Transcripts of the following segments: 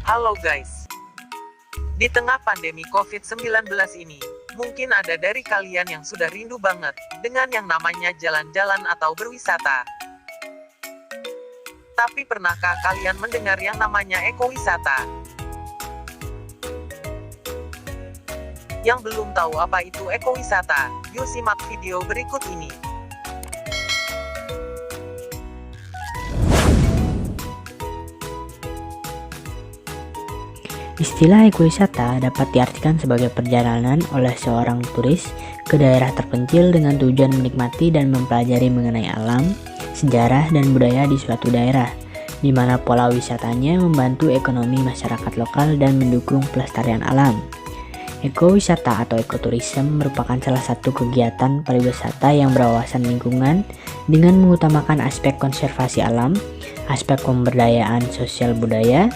Halo guys. Di tengah pandemi COVID-19 ini, mungkin ada dari kalian yang sudah rindu banget dengan yang namanya jalan-jalan atau berwisata. Tapi pernahkah kalian mendengar yang namanya ekowisata? Yang belum tahu apa itu ekowisata, yuk simak video berikut ini. Istilah ekowisata dapat diartikan sebagai perjalanan oleh seorang turis ke daerah terpencil dengan tujuan menikmati dan mempelajari mengenai alam, sejarah, dan budaya di suatu daerah, di mana pola wisatanya membantu ekonomi masyarakat lokal dan mendukung pelestarian alam. Ekowisata atau ekoturism merupakan salah satu kegiatan pariwisata yang berwawasan lingkungan dengan mengutamakan aspek konservasi alam, aspek pemberdayaan sosial budaya,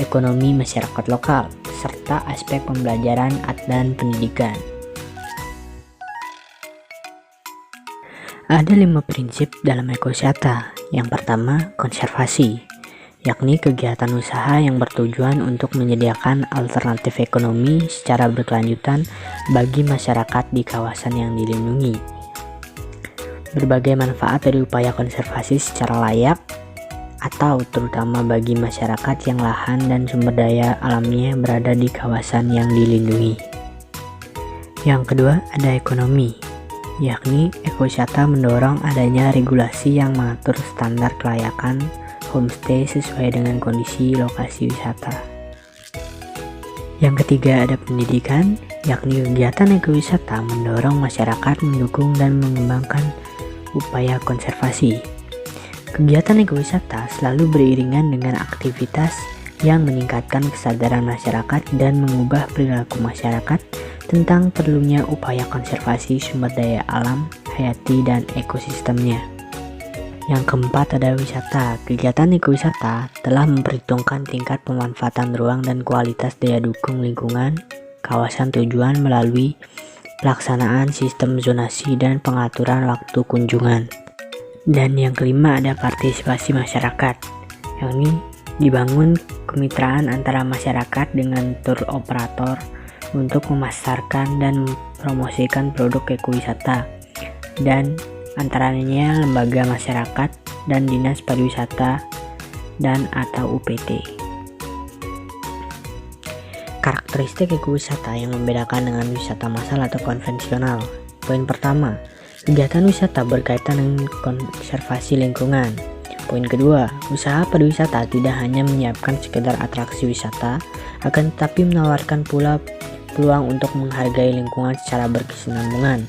ekonomi masyarakat lokal, serta aspek pembelajaran dan pendidikan. Ada 5 prinsip dalam ekowisata. Yang pertama, konservasi, yakni kegiatan usaha yang bertujuan untuk menyediakan alternatif ekonomi secara berkelanjutan bagi masyarakat di kawasan yang dilindungi. Berbagai manfaat dari upaya konservasi secara layak atau terutama bagi masyarakat yang lahan dan sumber daya alamnya berada di kawasan yang dilindungi. Yang kedua, ada ekonomi, yakni ekowisata mendorong adanya regulasi yang mengatur standar kelayakan homestay sesuai dengan kondisi lokasi wisata. Yang ketiga, ada pendidikan, yakni kegiatan ekowisata mendorong masyarakat mendukung dan mengembangkan upaya konservasi. Kegiatan ekowisata selalu beriringan dengan aktivitas yang meningkatkan kesadaran masyarakat dan mengubah perilaku masyarakat tentang perlunya upaya konservasi sumber daya alam, hayati, dan ekosistemnya. Yang keempat, ada wisata. Kegiatan ekowisata telah memperhitungkan tingkat pemanfaatan ruang dan kualitas daya dukung lingkungan kawasan tujuan melalui pelaksanaan sistem zonasi dan pengaturan waktu kunjungan. Dan yang kelima, ada partisipasi masyarakat, yakni dibangun kemitraan antara masyarakat dengan tur operator untuk memasarkan dan mempromosikan produk ekowisata, dan antaranya lembaga masyarakat dan dinas pariwisata dan atau UPT. Karakteristik ekowisata yang membedakan dengan wisata massal atau konvensional. Poin pertama, kegiatan wisata berkaitan dengan konservasi lingkungan. Poin kedua, usaha pariwisata tidak hanya menyiapkan sekedar atraksi wisata, akan tetapi menawarkan pula peluang untuk menghargai lingkungan secara berkesinambungan.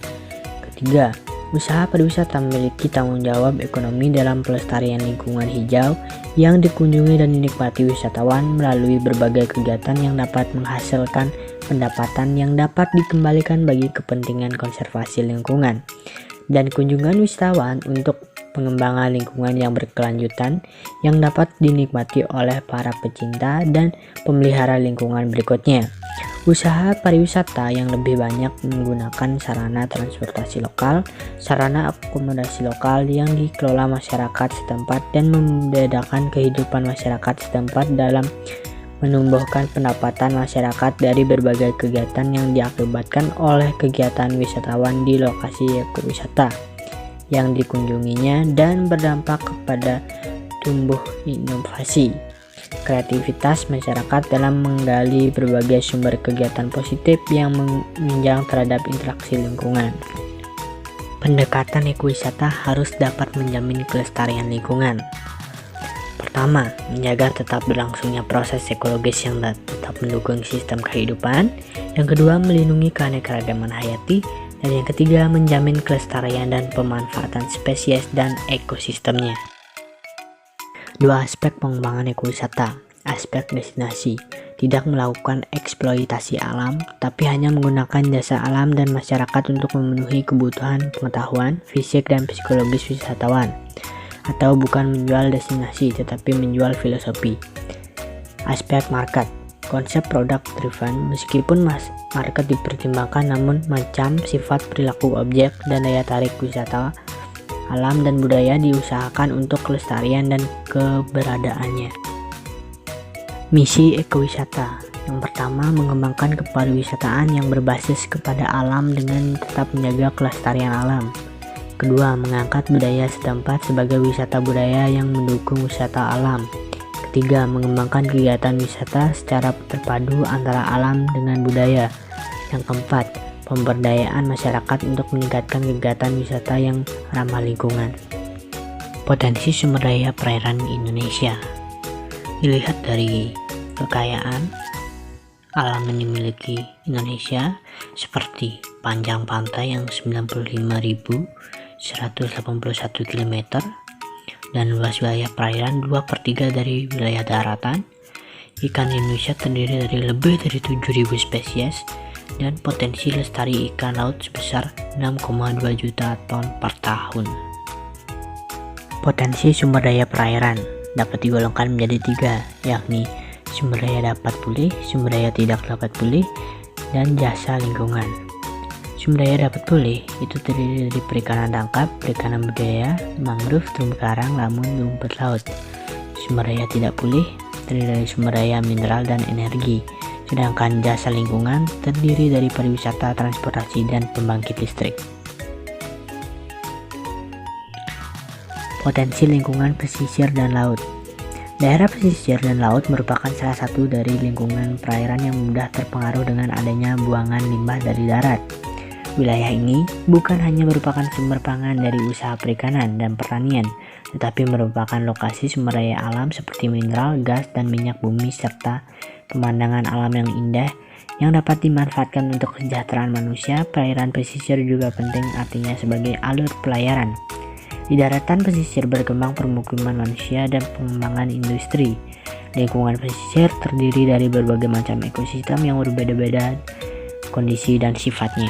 Ketiga, usaha pariwisata memiliki tanggung jawab ekonomi dalam pelestarian lingkungan hijau yang dikunjungi dan dinikmati wisatawan melalui berbagai kegiatan yang dapat menghasilkan pendapatan yang dapat dikembalikan bagi kepentingan konservasi lingkungan dan kunjungan wisatawan untuk pengembangan lingkungan yang berkelanjutan yang dapat dinikmati oleh para pecinta dan pemelihara lingkungan berikutnya. Usaha pariwisata yang lebih banyak menggunakan sarana transportasi lokal, sarana akomodasi lokal yang dikelola masyarakat setempat dan membedakan kehidupan masyarakat setempat dalam menumbuhkan pendapatan masyarakat dari berbagai kegiatan yang diakibatkan oleh kegiatan wisatawan di lokasi ekowisata yang dikunjunginya dan berdampak kepada tumbuh inovasi, kreativitas masyarakat dalam menggali berbagai sumber kegiatan positif yang menunjang terhadap interaksi lingkungan. Pendekatan ekowisata harus dapat menjamin kelestarian lingkungan. Pertama, menjaga tetap berlangsungnya proses ekologis yang tetap mendukung sistem kehidupan. Yang kedua, melindungi keanekaragaman hayati. Dan yang ketiga, menjamin kelestarian dan pemanfaatan spesies dan ekosistemnya. Dua aspek pengembangan ekowisata. Aspek destinasi, tidak melakukan eksploitasi alam, tapi hanya menggunakan jasa alam dan masyarakat untuk memenuhi kebutuhan pengetahuan, fisik, dan psikologis wisatawan. Atau bukan menjual destinasi tetapi menjual filosofi. Aspek market, konsep product driven, meskipun market dipertimbangkan namun macam, sifat, perilaku objek, dan daya tarik wisata alam dan budaya diusahakan untuk kelestarian dan keberadaannya. Misi ekowisata. Yang pertama, mengembangkan kepariwisataan yang berbasis kepada alam dengan tetap menjaga kelestarian alam. Kedua, mengangkat budaya setempat sebagai wisata budaya yang mendukung wisata alam. Ketiga, mengembangkan kegiatan wisata secara terpadu antara alam dengan budaya. Yang keempat, pemberdayaan masyarakat untuk meningkatkan kegiatan wisata yang ramah lingkungan. Potensi sumber daya perairan Indonesia. Dilihat dari kekayaan alam yang dimiliki Indonesia seperti panjang pantai yang 95.181 km dan luas wilayah perairan 2/3 dari wilayah daratan. Ikan Indonesia terdiri dari lebih dari 7.000 spesies dan potensi lestari ikan laut sebesar 6,2 juta ton per tahun. Potensi sumber daya perairan dapat digolongkan menjadi 3, yakni sumber daya dapat pulih, sumber daya tidak dapat pulih, dan jasa lingkungan. Sumber daya dapat pulih itu terdiri dari perikanan tangkap, perikanan budidaya, mangrove, terumbu karang, lamun, rumput laut. Sumber daya tidak pulih terdiri dari sumber daya mineral dan energi, sedangkan jasa lingkungan terdiri dari pariwisata, transportasi, dan pembangkit listrik. Potensi lingkungan pesisir dan laut. Daerah pesisir dan laut merupakan salah satu dari lingkungan perairan yang mudah terpengaruh dengan adanya buangan limbah dari darat. Wilayah ini bukan hanya merupakan sumber pangan dari usaha perikanan dan pertanian, tetapi merupakan lokasi sumber daya alam seperti mineral, gas, dan minyak bumi serta pemandangan alam yang indah yang dapat dimanfaatkan untuk kesejahteraan manusia. Perairan pesisir juga penting artinya sebagai alur pelayaran. Di daratan pesisir berkembang permukiman manusia dan pengembangan industri. Lingkungan pesisir terdiri dari berbagai macam ekosistem yang berbeda-beda kondisi dan sifatnya.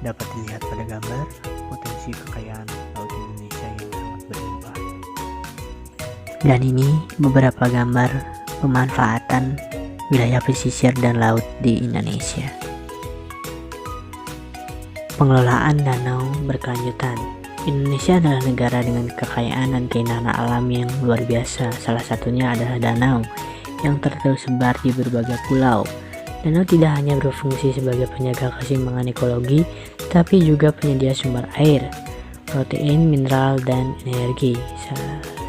Dapat dilihat pada gambar potensi kekayaan laut Indonesia yang sangat berlimpah. Dan ini beberapa gambar pemanfaatan wilayah pesisir dan laut di Indonesia. Pengelolaan danau berkelanjutan. Indonesia adalah negara dengan kekayaan dan keindahan alam yang luar biasa. Salah satunya adalah danau yang tersebar di berbagai pulau. Danau tidak hanya berfungsi sebagai penjaga keseimbangan ekologi, tapi juga penyedia sumber air, protein, mineral, dan energi.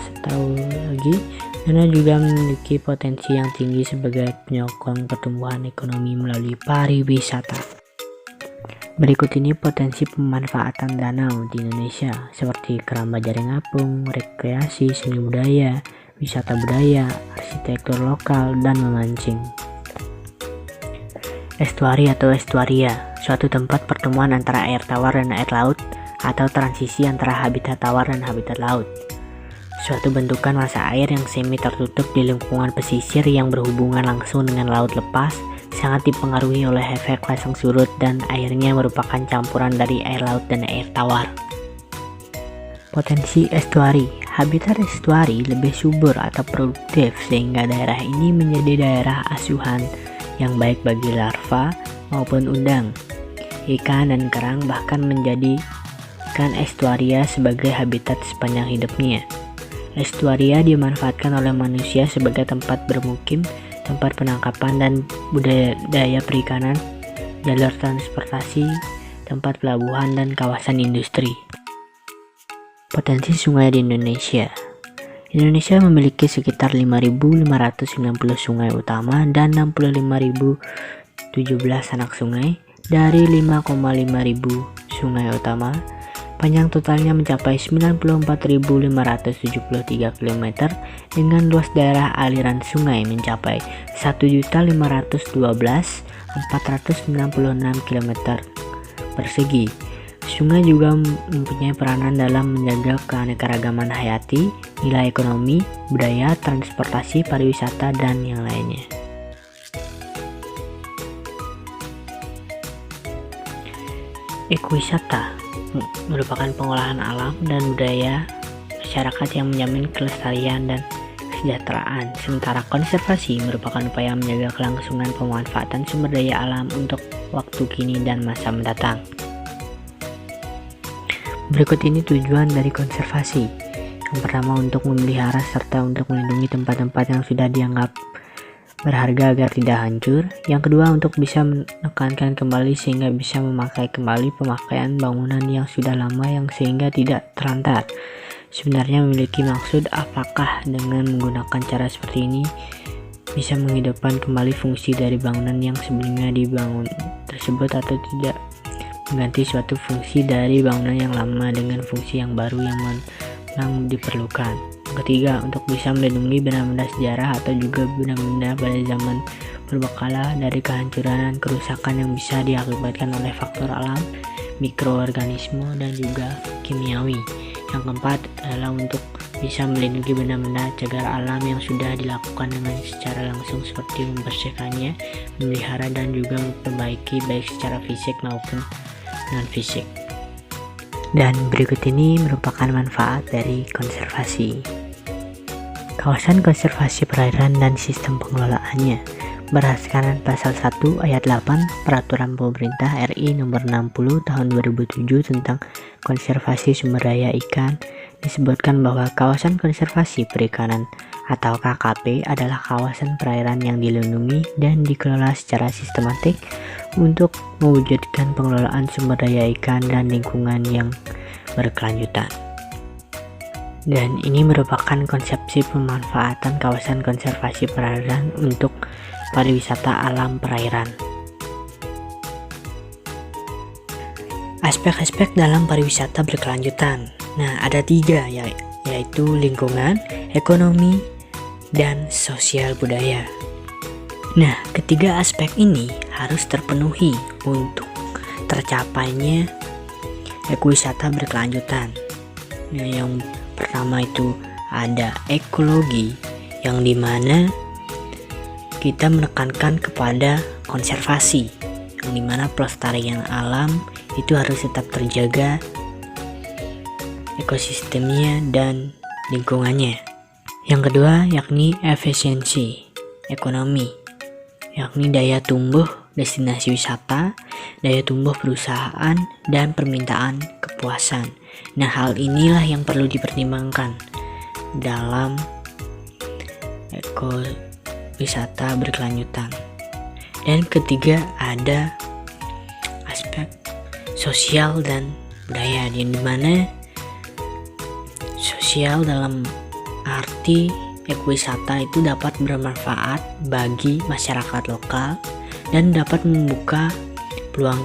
Setahu lagi, danau juga memiliki potensi yang tinggi sebagai penyokong pertumbuhan ekonomi melalui pariwisata. Berikut ini potensi pemanfaatan danau di Indonesia seperti keramba jaring apung, rekreasi, seni budaya, wisata budaya, arsitektur lokal, dan memancing. Estuari atau estuaria, suatu tempat pertemuan antara air tawar dan air laut atau transisi antara habitat tawar dan habitat laut. Suatu bentukan massa air yang semi tertutup di lingkungan pesisir yang berhubungan langsung dengan laut lepas, sangat dipengaruhi oleh efek pasang surut dan airnya merupakan campuran dari air laut dan air tawar. Potensi estuari. Habitat estuari lebih subur atau produktif sehingga daerah ini menjadi daerah asuhan yang baik bagi larva maupun udang, ikan, dan kerang, bahkan menjadikan estuaria sebagai habitat sepanjang hidupnya. Estuaria dimanfaatkan oleh manusia sebagai tempat bermukim, tempat penangkapan dan budaya perikanan, jalur transportasi, tempat pelabuhan, dan kawasan industri. Potensi sungai di Indonesia. Indonesia memiliki sekitar 5.590 sungai utama dan 65.017 anak sungai. Dari 5,5 ribu sungai utama, panjang totalnya mencapai 94.573 km dengan luas daerah aliran sungai mencapai 1.512.496 km persegi. Sungai juga mempunyai peranan dalam menjaga keanekaragaman hayati, nilai ekonomi, budaya, transportasi, pariwisata, dan yang lainnya. Ekowisata merupakan pengolahan alam dan budaya masyarakat yang menjamin kelestarian dan kesejahteraan, sementara konservasi merupakan upaya menjaga kelangsungan pemanfaatan sumber daya alam untuk waktu kini dan masa mendatang. Berikut ini tujuan dari konservasi. Yang pertama, untuk memelihara serta untuk melindungi tempat-tempat yang sudah dianggap berharga agar tidak hancur. Yang kedua, untuk bisa menekankan kembali sehingga bisa memakai kembali pemakaian bangunan yang sudah lama yang sehingga tidak terlantar. Sebenarnya memiliki maksud apakah dengan menggunakan cara seperti ini bisa menghidupkan kembali fungsi dari bangunan yang sebelumnya dibangun tersebut, atau tidak mengganti suatu fungsi dari bangunan yang lama dengan fungsi yang baru yang memang diperlukan. Yang ketiga, untuk bisa melindungi benda-benda sejarah atau juga benda-benda pada zaman purbakala dari kehancuran dan kerusakan yang bisa diakibatkan oleh faktor alam, mikroorganisme, dan juga kimiawi. Yang keempat adalah untuk bisa melindungi benda-benda cagar alam yang sudah dilakukan dengan secara langsung seperti membersihkannya, memelihara, dan juga memperbaiki baik secara fisik maupun non-fisik. Dan berikut ini merupakan manfaat dari konservasi. Kawasan konservasi perairan dan sistem pengelolaannya berdasarkan pasal 1 ayat 8 Peraturan Pemerintah RI nomor 60 tahun 2007 tentang konservasi sumber daya ikan, disebutkan bahwa kawasan konservasi perikanan atau KKP adalah kawasan perairan yang dilindungi dan dikelola secara sistematik untuk mewujudkan pengelolaan sumber daya ikan dan lingkungan yang berkelanjutan. Dan ini merupakan konsepsi pemanfaatan kawasan konservasi perairan untuk pariwisata alam perairan. Aspek-aspek dalam pariwisata berkelanjutan. Nah, ada 3 yaitu lingkungan, ekonomi, dan sosial budaya. Nah, ketiga aspek ini harus terpenuhi untuk tercapainya ekowisata berkelanjutan. Nah, yang pertama itu ada ekologi, yang dimana kita menekankan kepada konservasi, yang dimana pelestarian alam itu harus tetap terjaga, ekosistemnya dan lingkungannya. Yang kedua yakni efisiensi ekonomi, yakni daya tumbuh destinasi wisata, daya tumbuh perusahaan, dan permintaan kepuasan. Nah, hal inilah yang perlu dipertimbangkan dalam ekowisata berkelanjutan. Dan ketiga ada aspek sosial dan budaya, yang dimana sosial dalam arti ekowisata itu dapat bermanfaat bagi masyarakat lokal dan dapat membuka peluang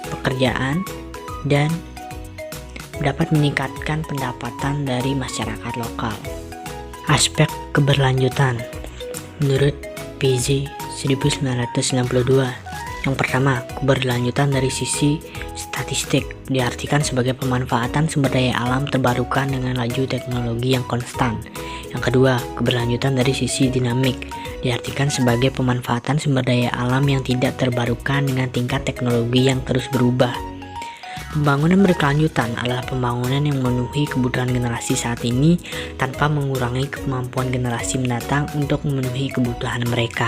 pekerjaan dan dapat meningkatkan pendapatan dari masyarakat lokal. Aspek keberlanjutan menurut PZ 1992. Yang pertama, keberlanjutan dari sisi statistik diartikan sebagai pemanfaatan sumber daya alam terbarukan dengan laju teknologi yang konstan. Yang kedua, keberlanjutan dari sisi dinamik diartikan sebagai pemanfaatan sumber daya alam yang tidak terbarukan dengan tingkat teknologi yang terus berubah. Pembangunan berkelanjutan adalah pembangunan yang memenuhi kebutuhan generasi saat ini tanpa mengurangi kemampuan generasi mendatang untuk memenuhi kebutuhan mereka.